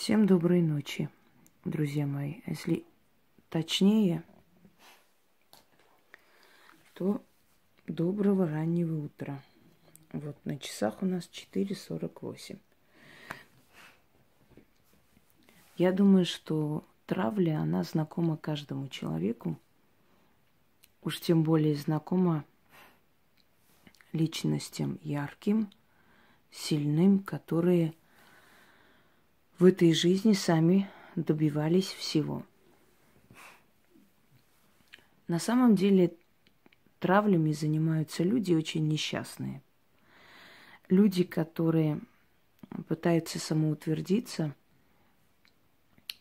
Всем доброй ночи, друзья мои. Если точнее, то доброго раннего утра. Вот на часах у нас 4:48. Я думаю, что травля, она знакома каждому человеку. Уж тем более знакома личностям ярким, сильным, которые в этой жизни сами добивались всего. На самом деле травлями занимаются люди очень несчастные. Люди, которые пытаются самоутвердиться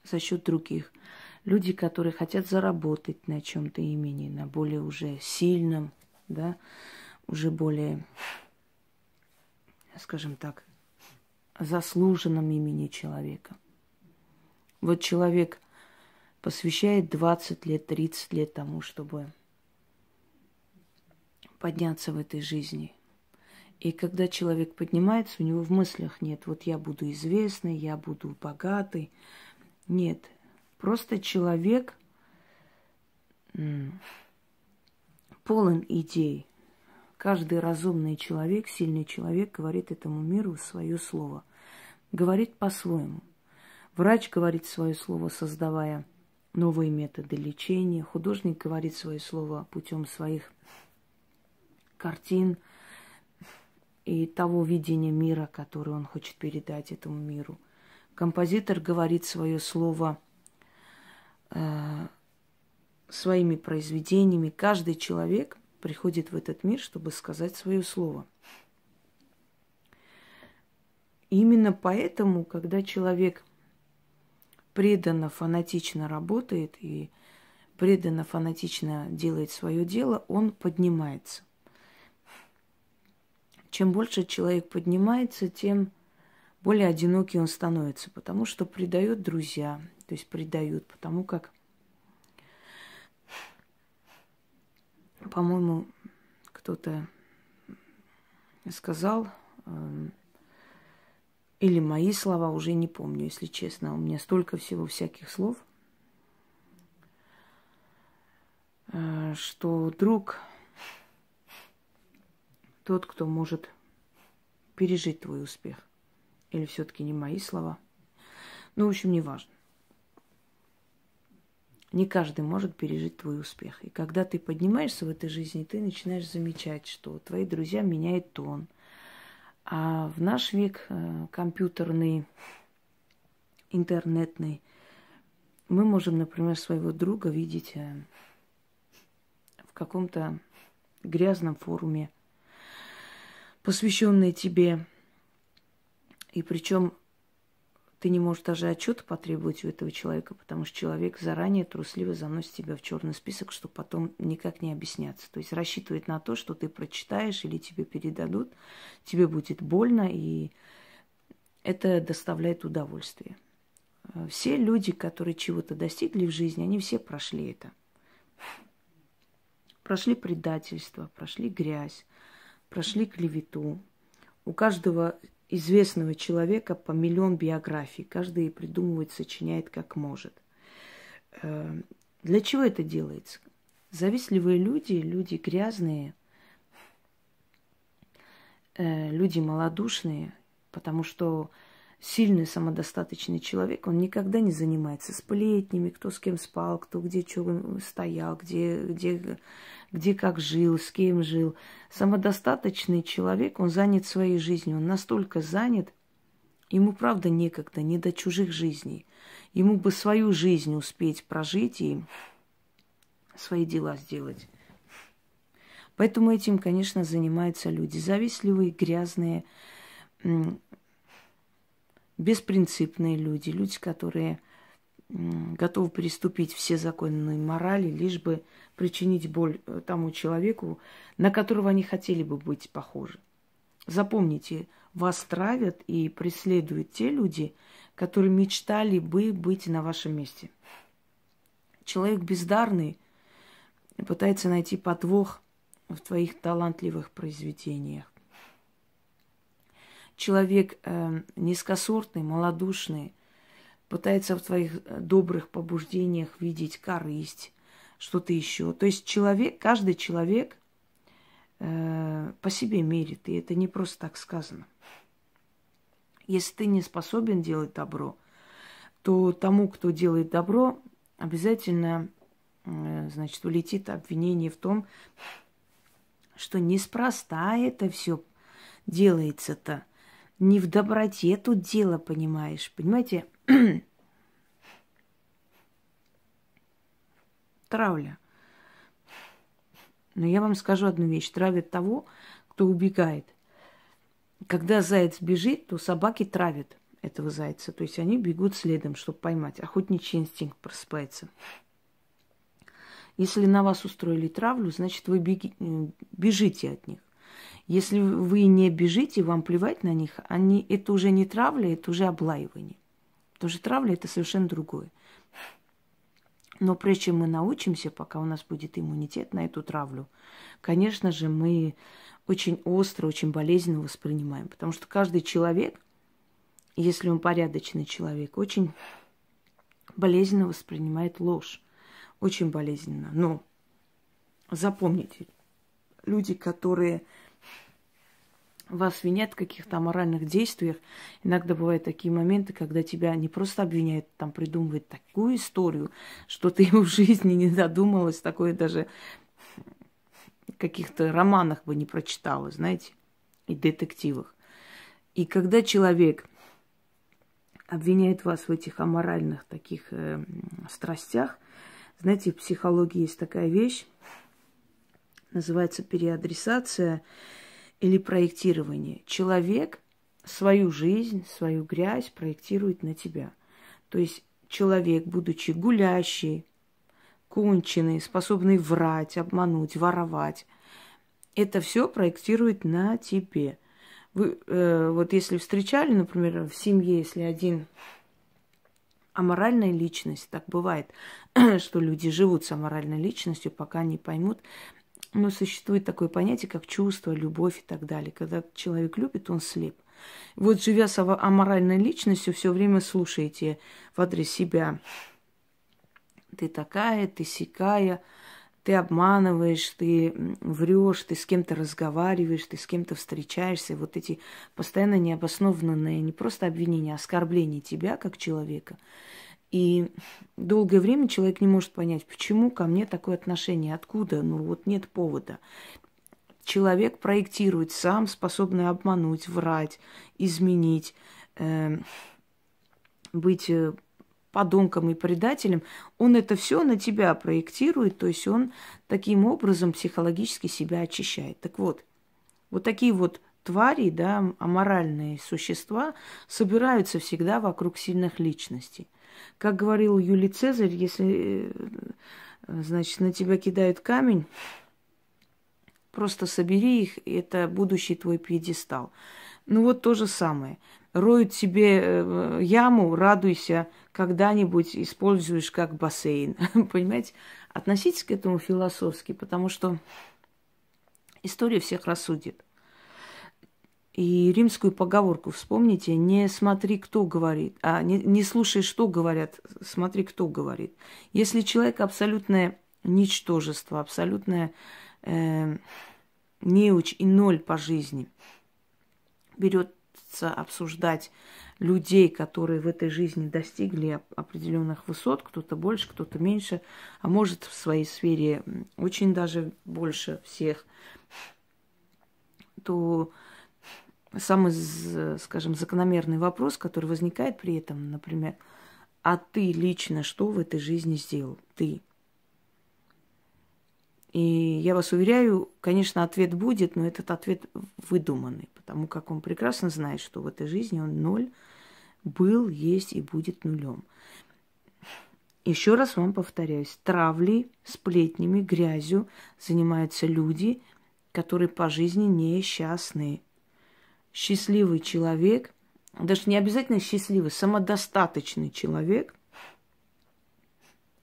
за счет других. Люди, которые хотят заработать на чем-то имени, на более уже сильном, да, уже более, скажем так, заслуженном имени человека. Вот человек посвящает 20 лет, 30 лет тому, чтобы подняться в этой жизни. И когда человек поднимается, у него в мыслях нет, вот я буду известный, я буду богатый. Нет, просто человек полон идей. Каждый разумный человек, сильный человек говорит этому миру свое слово. Говорит по-своему. Врач говорит свое слово, создавая новые методы лечения. Художник говорит свое слово путем своих картин и того видения мира, которое он хочет передать этому миру. Композитор говорит свое слово своими произведениями. Каждый человек приходит в этот мир, чтобы сказать свое слово. Именно поэтому, когда человек преданно, фанатично работает и преданно, фанатично делает свое дело, он поднимается. Чем больше человек поднимается, тем более одинокий он становится, потому что предают друзья, то есть предают, потому как, по-моему, кто-то сказал, или мои слова, уже не помню, если честно. У меня столько всего всяких слов, что друг тот, кто может пережить твой успех. Или все-таки не мои слова. Ну, в общем, не важно. Не каждый может пережить твой успех. И когда ты поднимаешься в этой жизни, ты начинаешь замечать, что твои друзья меняют тон. А в наш век компьютерный, интернетный, мы можем, например, своего друга видеть в каком-то грязном форуме, посвященный тебе. И причем ты не можешь даже отчета потребовать у этого человека, потому что человек заранее трусливо заносит тебя в черный список, чтобы потом никак не объясняться. То есть рассчитывает на то, что ты прочитаешь или тебе передадут, тебе будет больно, и это доставляет удовольствие. Все люди, которые чего-то достигли в жизни, они все прошли это. Прошли предательство, прошли грязь, прошли клевету. У каждого известного человека по миллион биографий. Каждый придумывает, сочиняет как может. Для чего это делается? Завистливые люди, люди грязные, люди малодушные, потому что сильный, самодостаточный человек, он никогда не занимается сплетнями, кто с кем спал, кто где что стоял, где как жил, с кем жил. Самодостаточный человек, он занят своей жизнью, он настолько занят, ему, правда, некогда, не до чужих жизней. Ему бы свою жизнь успеть прожить и свои дела сделать. Поэтому этим, конечно, занимаются люди завистливые, грязные, беспринципные люди, люди, которые готовы переступить все законы морали, лишь бы причинить боль тому человеку, на которого они хотели бы быть похожи. Запомните, вас травят и преследуют те люди, которые мечтали бы быть на вашем месте. Человек бездарный пытается найти подвох в твоих талантливых произведениях. Человек низкосортный, малодушный, пытается в твоих добрых побуждениях видеть корысть, что-то еще. То есть человек, каждый человек по себе мерит, и это не просто так сказано. Если ты не способен делать добро, то тому, кто делает добро, обязательно, значит, улетит обвинение в том, что неспроста это все делается-то. Не в доброте тут дело, понимаешь? Понимаете? Травля. Но я вам скажу одну вещь. Травят того, кто убегает. Когда заяц бежит, то собаки травят этого зайца. То есть они бегут следом, чтобы поймать. Охотничий инстинкт просыпается. Если на вас устроили травлю, значит, вы бежите от них. Если вы не бежите, вам плевать на них, это уже не травля, это уже облаивание. Потому что травля – это совершенно другое. Но прежде чем мы научимся, пока у нас будет иммунитет на эту травлю, конечно же, мы очень остро, очень болезненно воспринимаем. Потому что каждый человек, если он порядочный человек, очень болезненно воспринимает ложь. Очень болезненно. Но запомните, люди, которые вас винят в каких-то аморальных действиях, иногда бывают такие моменты, когда тебя не просто обвиняют, там придумывают такую историю, что ты в жизни не додумалась, такое даже в каких-то романах бы не прочитала, знаете, и детективах. И когда человек обвиняет вас в этих аморальных таких страстях, знаете, в психологии есть такая вещь, называется переадресация или проектирование. Человек свою жизнь, свою грязь проектирует на тебя. То есть человек, будучи гулящий, конченый, способный врать, обмануть, воровать, это все проектирует на тебе. Вы вот если встречали, например, в семье, если один аморальная личность, так бывает, что люди живут с аморальной личностью, пока не поймут. Но существует такое понятие, как чувство, любовь и так далее. Когда человек любит, он слеп. Вот живя с аморальной личностью, все время слушаете в адрес себя. Ты такая, ты сякая, ты обманываешь, ты врешь, ты с кем-то разговариваешь, ты с кем-то встречаешься. Вот эти постоянно необоснованные не просто обвинения, а оскорбления тебя как человека. И долгое время человек не может понять, почему ко мне такое отношение, откуда, ну вот нет повода. Человек проектирует сам, способный обмануть, врать, изменить, быть подонком и предателем. Он это все на тебя проектирует, то есть он таким образом психологически себя очищает. Так вот, вот такие вот твари, да, аморальные существа собираются всегда вокруг сильных личностей. Как говорил Юлий Цезарь, если, значит, на тебя кидают камень, просто собери их, это будущий твой пьедестал. Ну вот то же самое. Роют себе яму, радуйся, когда-нибудь используешь как бассейн. Понимаете? Относитесь к этому философски, потому что история всех рассудит. И римскую поговорку вспомните: не смотри, кто говорит, не слушай, что говорят, смотри, кто говорит. Если человек абсолютное ничтожество, абсолютное неуч и ноль по жизни, берется обсуждать людей, которые в этой жизни достигли определенных высот, кто-то больше, кто-то меньше, а может в своей сфере очень даже больше всех, то самый, скажем, закономерный вопрос, который возникает при этом, например, а ты лично что в этой жизни сделал? Ты. И я вас уверяю, конечно, ответ будет, но этот ответ выдуманный, потому как он прекрасно знает, что в этой жизни он ноль был, есть и будет нулем. Еще раз вам повторяюсь, травлей, сплетнями, грязью занимаются люди, которые по жизни несчастные. Счастливый человек, даже не обязательно счастливый, самодостаточный человек,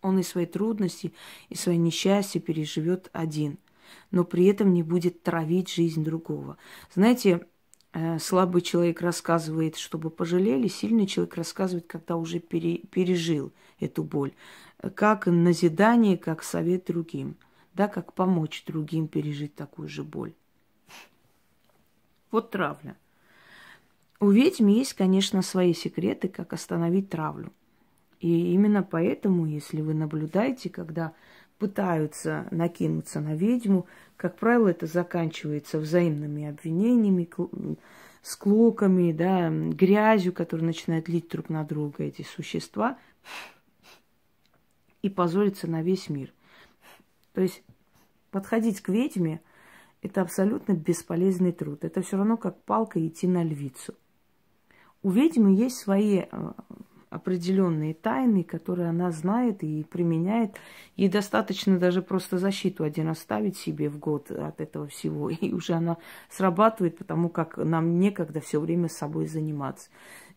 он и свои трудности, и свои несчастья переживет один, но при этом не будет травить жизнь другого. Знаете, Слабый человек рассказывает, чтобы пожалели, сильный человек рассказывает, когда уже пережил эту боль. Как назидание, как совет другим. Да, как помочь другим пережить такую же боль. Вот травля. У ведьм есть, конечно, свои секреты, как остановить травлю. И именно поэтому, если вы наблюдаете, когда пытаются накинуться на ведьму, как правило, это заканчивается взаимными обвинениями, склоками, да, грязью, которую начинают лить друг на друга эти существа, и позориться на весь мир. То есть подходить к ведьме – это абсолютно бесполезный труд. Это все равно как палка идти на львицу. У ведьмы есть свои определенные тайны, которые она знает и применяет. Ей достаточно даже просто защиту один оставить себе в год от этого всего. И уже она срабатывает, потому как нам некогда все время с собой заниматься.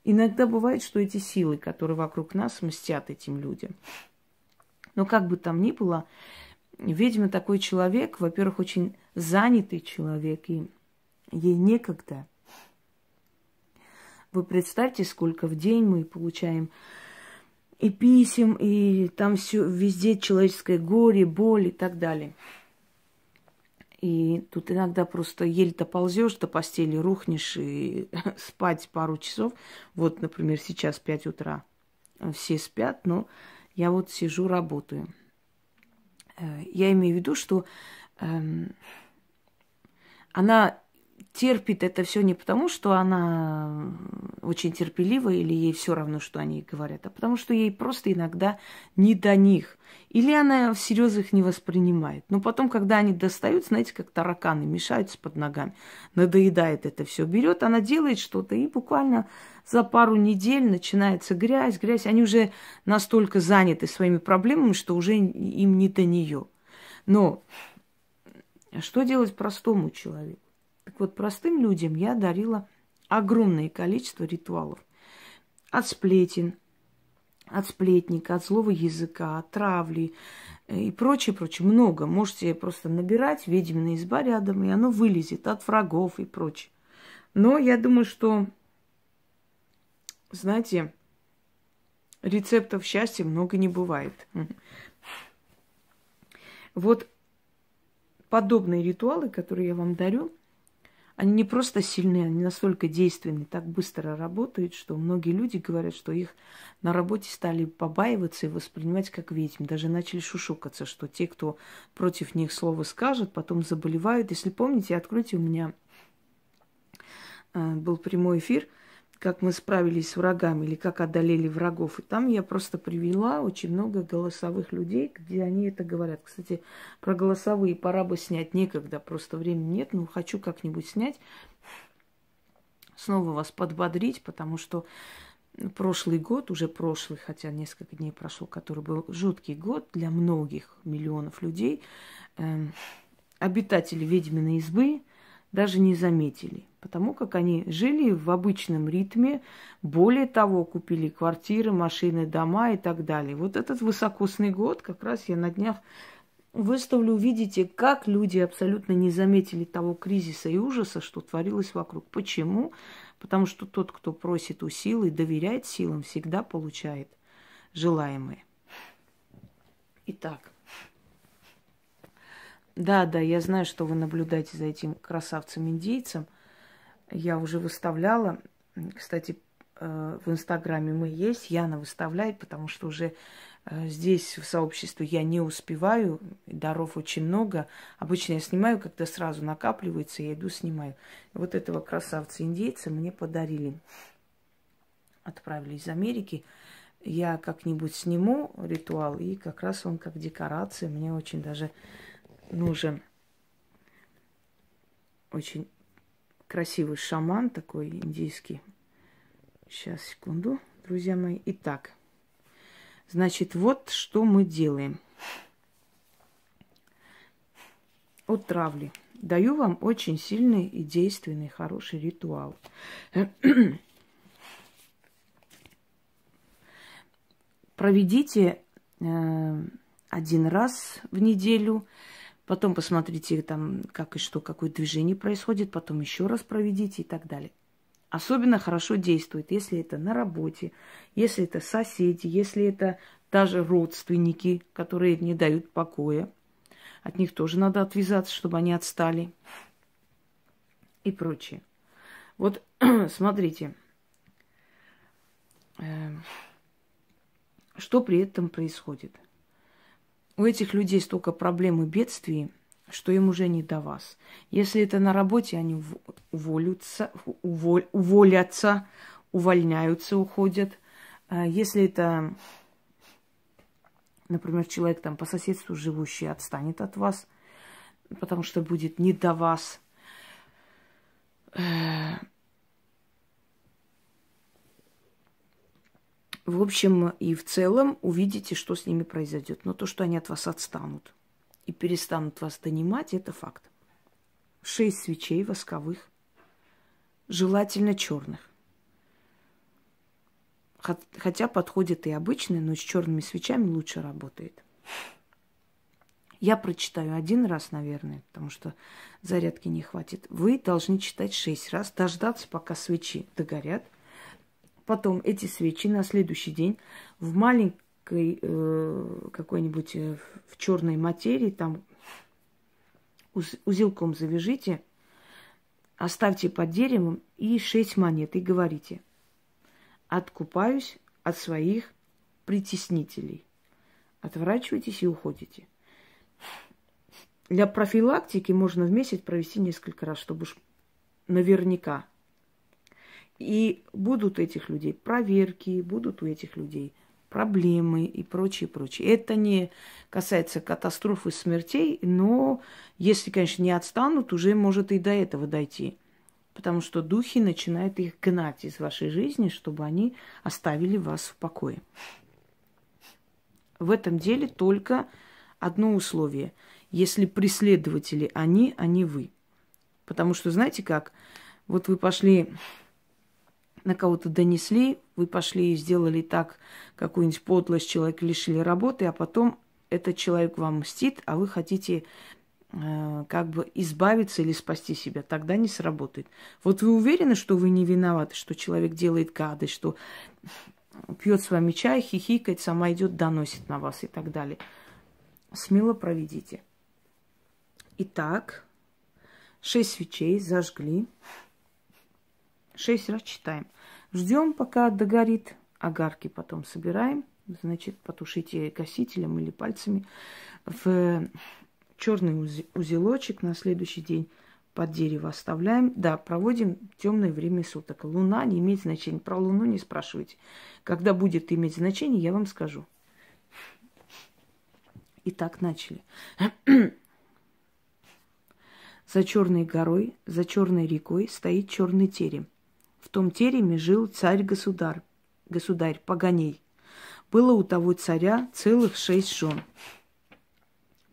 Иногда бывает, что эти силы, которые вокруг нас, мстят этим людям. Но как бы там ни было, ведьма такой человек, во-первых, очень занятый человек, и ей некогда. Вы представьте, сколько в день мы получаем и писем, и там все везде человеческое горе, боль и так далее. И тут иногда просто еле-то ползешь до постели, рухнешь и спать пару часов. Вот, например, сейчас 5 утра. Все спят, но я вот сижу, работаю. Я имею в виду, что она терпит это все не потому, что она очень терпелива или ей все равно, что они говорят, а потому что ей просто иногда не до них. Или она всерьез их не воспринимает. Но потом, когда они достают, знаете, как тараканы мешаются под ногами, надоедает это все. Берет, она делает что-то, и буквально за пару недель начинается грязь. Они уже настолько заняты своими проблемами, что уже им не до нее. Но что делать простому человеку? Так вот, простым людям я дарила огромное количество ритуалов. От сплетен, от сплетника, от злого языка, от травли и прочее. Много. Можете просто набирать ведьмина изба рядом, и оно вылезет от врагов и прочее. Но я думаю, что, знаете, рецептов счастья много не бывает. Вот подобные ритуалы, которые я вам дарю, они не просто сильные, они настолько действенны, так быстро работают, что многие люди говорят, что их на работе стали побаиваться и воспринимать как ведьм. Даже начали шушукаться, что те, кто против них слово скажет, потом заболевают. Если помните, откройте, у меня был прямой эфир, как мы справились с врагами или как одолели врагов. И там я просто привела очень много голосовых людей, где они это говорят. Кстати, про голосовые пора бы снять, некогда, просто времени нет, но хочу как-нибудь снять, снова вас подбодрить, потому что прошлый год, уже прошлый, хотя несколько дней прошло, который был жуткий год для многих миллионов людей, обитатели ведьминой избы даже не заметили, потому как они жили в обычном ритме, более того, купили квартиры, машины, дома и так далее. Вот этот высокосный год, как раз я на днях выставлю, увидите, как люди абсолютно не заметили того кризиса и ужаса, что творилось вокруг. Почему? Потому что тот, кто просит у силы, доверяет силам, всегда получает желаемое. Итак. Да, я знаю, что вы наблюдаете за этим красавцем-индейцем. Я уже выставляла. Кстати, в Инстаграме мы есть. Яна выставляет, потому что уже здесь, в сообществе, я не успеваю. Даров очень много. Обычно я снимаю, когда сразу накапливается, я иду снимаю. Вот этого красавца-индейца мне подарили. Отправили из Америки. Я как-нибудь сниму ритуал, и как раз он как декорация. Мне очень даже нужен очень красивый шаман такой индийский. Сейчас, секунду, друзья мои. Итак, значит, вот что мы делаем. От травли. Даю вам очень сильный и действенный, хороший ритуал. Проведите один раз в неделю Потом посмотрите там, как и что, какое движение происходит, потом еще раз проведите и так далее. Особенно хорошо действует, если это на работе, если это соседи, если это даже родственники, которые не дают покоя. От них тоже надо отвязаться, чтобы они отстали. И прочее. Вот смотрите, что при этом происходит. У этих людей столько проблем и бедствий, что им уже не до вас. Если это на работе, они уволятся, увольняются, уходят. Если это, например, человек там по соседству живущий отстанет от вас, потому что будет не до вас. В общем и в целом увидите, что с ними произойдет. Но то, что они от вас отстанут и перестанут вас донимать, это факт. 6 свечей восковых, желательно черных. Хотя подходят и обычные, но с черными свечами лучше работает. Я прочитаю 1 раз, наверное, потому что зарядки не хватит. Вы должны читать 6 раз, дождаться, пока свечи догорят. Потом эти свечи на следующий день в маленькой какой-нибудь в черной материи, там узелком завяжите, оставьте под деревом и 6 монет и говорите: откупаюсь от своих притеснителей. Отворачивайтесь и уходите. Для профилактики можно в месяц провести несколько раз, чтобы уж наверняка. И будут у этих людей проверки, будут у этих людей проблемы и прочее, прочее. Это не касается катастроф и смертей, но если, конечно, не отстанут, уже может и до этого дойти. Потому что духи начинают их гнать из вашей жизни, чтобы они оставили вас в покое. В этом деле только одно условие. Если преследователи они, а не вы. Потому что, знаете как, вот вы пошли, на кого-то донесли, вы пошли и сделали так, какую-нибудь подлость, человека лишили работы, а потом этот человек вам мстит, а вы хотите как бы избавиться или спасти себя. Тогда не сработает. Вот вы уверены, что вы не виноваты, что человек делает гадость, что пьет с вами чай, хихикает, сама идет, доносит на вас и так далее. Смело проведите. Итак, 6 свечей зажгли. 6 раз читаем. Ждем, пока догорит. Огарки потом собираем. Значит, потушите гасителем или пальцами. В черный узелочек на следующий день под дерево оставляем. Да, проводим темное время суток. Луна не имеет значения. Про Луну не спрашивайте. Когда будет иметь значение, я вам скажу. Итак, начали. За черной горой, за черной рекой стоит черный терем. В том тереме жил царь-государь, Паганей. Было у того царя целых 6 жен.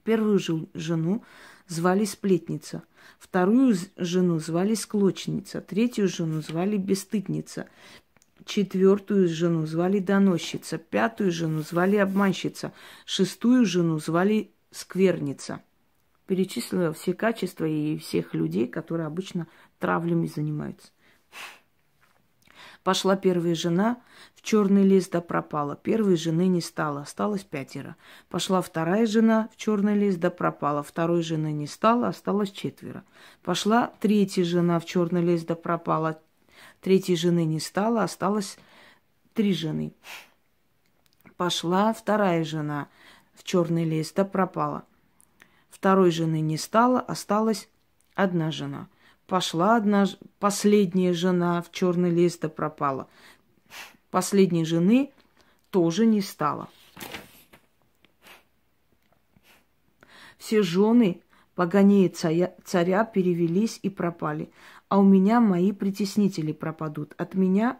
Первую жену звали Сплетница, вторую жену звали Склочница, третью жену звали Бесстыдница, четвертую жену звали Доносчица, пятую жену звали Обманщица, шестую жену звали Скверница. Перечислила все качества и всех людей, которые обычно травлями занимаются. Пошла первая жена в черный лес да пропала. Первой жены не стало, осталось 5. Пошла вторая жена в черный лес да пропала. Второй жены не стало, осталось 4. Пошла третья жена в черный лес да пропала. Третьей жены не стало, осталось 3 жены. Пошла вторая жена в черный лес да пропала. Второй жены не стало, осталась 1 жена. Пошла последняя жена в черный лес да пропала. Последней жены тоже не стало. Все жены Паганея царя перевелись и пропали. А у меня мои притеснители пропадут. От меня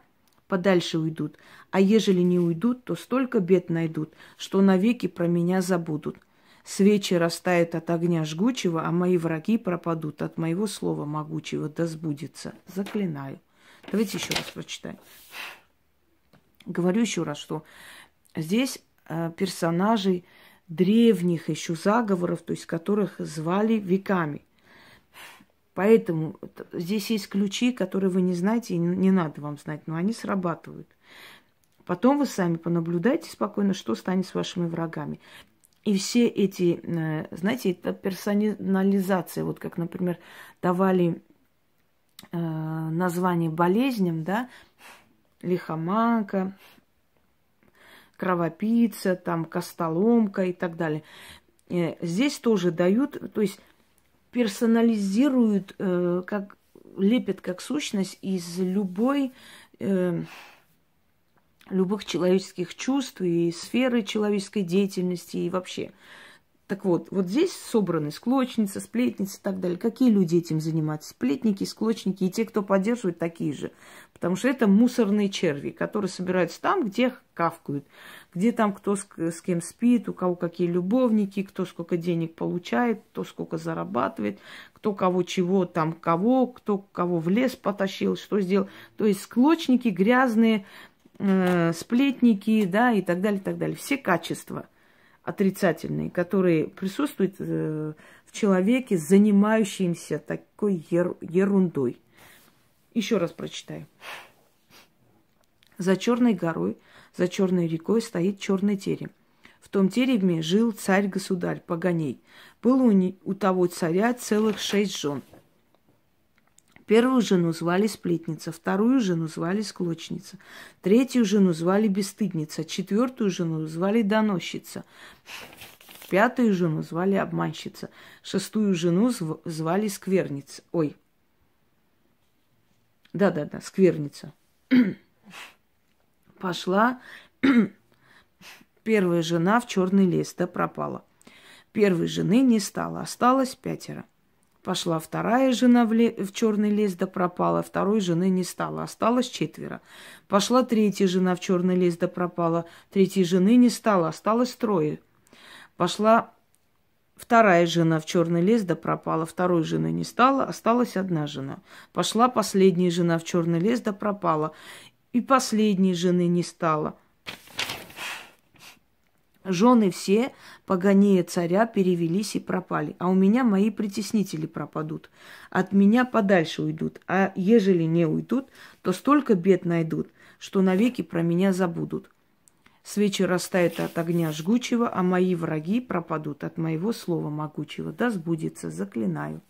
подальше уйдут. А ежели не уйдут, то столько бед найдут, что навеки про меня забудут. Свечи растают от огня жгучего, а мои враги пропадут от моего слова могучего, да сбудется. Заклинаю. Давайте еще раз прочитаем. Говорю еще раз, что здесь персонажей древних еще заговоров, то есть которых звали веками. Поэтому здесь есть ключи, которые вы не знаете, и не надо вам знать, но они срабатывают. Потом вы сами понаблюдайте спокойно, что станет с вашими врагами. И все эти, знаете, это персонализация, вот как, например, давали название болезням, да, лихоманка, кровопийца, там, костоломка и так далее. Здесь тоже дают, то есть персонализируют, как лепят как сущность из любых человеческих чувств и сферы человеческой деятельности и вообще. Так вот, вот здесь собраны склочницы, сплетницы и так далее. Какие люди этим занимаются? Сплетники, склочники и те, кто поддерживает, такие же. Потому что это мусорные черви, которые собираются там, где кавкают. Где там кто с кем спит, у кого какие любовники, кто сколько денег получает, кто сколько зарабатывает, кто кого чего, там кого, кто кого в лес потащил, что сделал. То есть склочники, грязные, сплетники, да, и так далее, и так далее. Все качества отрицательные, которые присутствуют в человеке, занимающемся такой ерундой. Еще раз прочитаю. За черной горой, за черной рекой стоит черный терем. В том тереме жил царь-государь Паганей. Было у того царя целых 6 жен. Первую жену звали Сплетница, вторую жену звали Склочница, третью жену звали Бесстыдница, четвертую жену звали Доносчица, пятую жену звали Обманщица, шестую жену звали Скверница. Ой, да-да-да, Скверница. Пошла первая жена в черный лес, да пропала. Первой жены не стало, осталось 5. Пошла вторая жена в черный лес, да пропала. Второй жены не стало, осталось 4. Пошла третья жена в черный лес, да пропала. Третьей жены не стало, осталось 3. Пошла вторая жена в черный лес, да пропала. Второй жены не стало, осталась 1 жена. Пошла последняя жена в черный лес, да пропала. И последней жены не стало. Жены все, Паганея царя, перевелись и пропали. А у меня мои притеснители пропадут. От меня подальше уйдут. А ежели не уйдут, то столько бед найдут, что навеки про меня забудут. Свечи растают от огня жгучего, а мои враги пропадут от моего слова могучего. Да сбудется, заклинаю.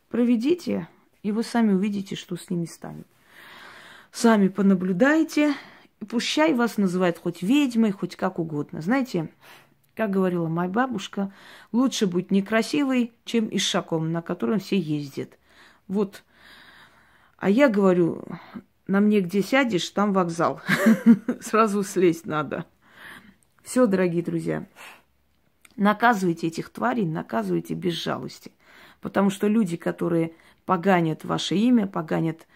Проведите, и вы сами увидите, что с ними станет. Сами понаблюдайте. И пущай вас называют хоть ведьмой, хоть как угодно. Знаете, как говорила моя бабушка, лучше быть некрасивой, чем ишаком, на котором все ездят. Вот. А я говорю, на мне где сядешь, там вокзал. Сразу слезть надо. Все, дорогие друзья. Наказывайте этих тварей, наказывайте без жалости. Потому что люди, которые поганят ваше имя, поганят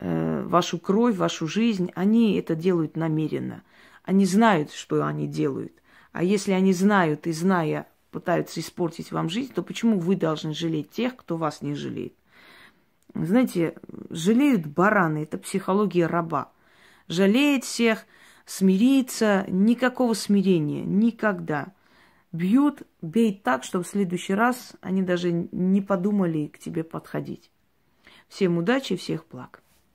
вашу кровь, вашу жизнь, они это делают намеренно. Они знают, что они делают. А если они знают и, зная, пытаются испортить вам жизнь, то почему вы должны жалеть тех, кто вас не жалеет? Знаете, жалеют бараны, это психология раба. Жалеет всех, смириться, никакого смирения, никогда. Бьют, бей так, чтобы в следующий раз они даже не подумали к тебе подходить. Всем удачи, всех благ.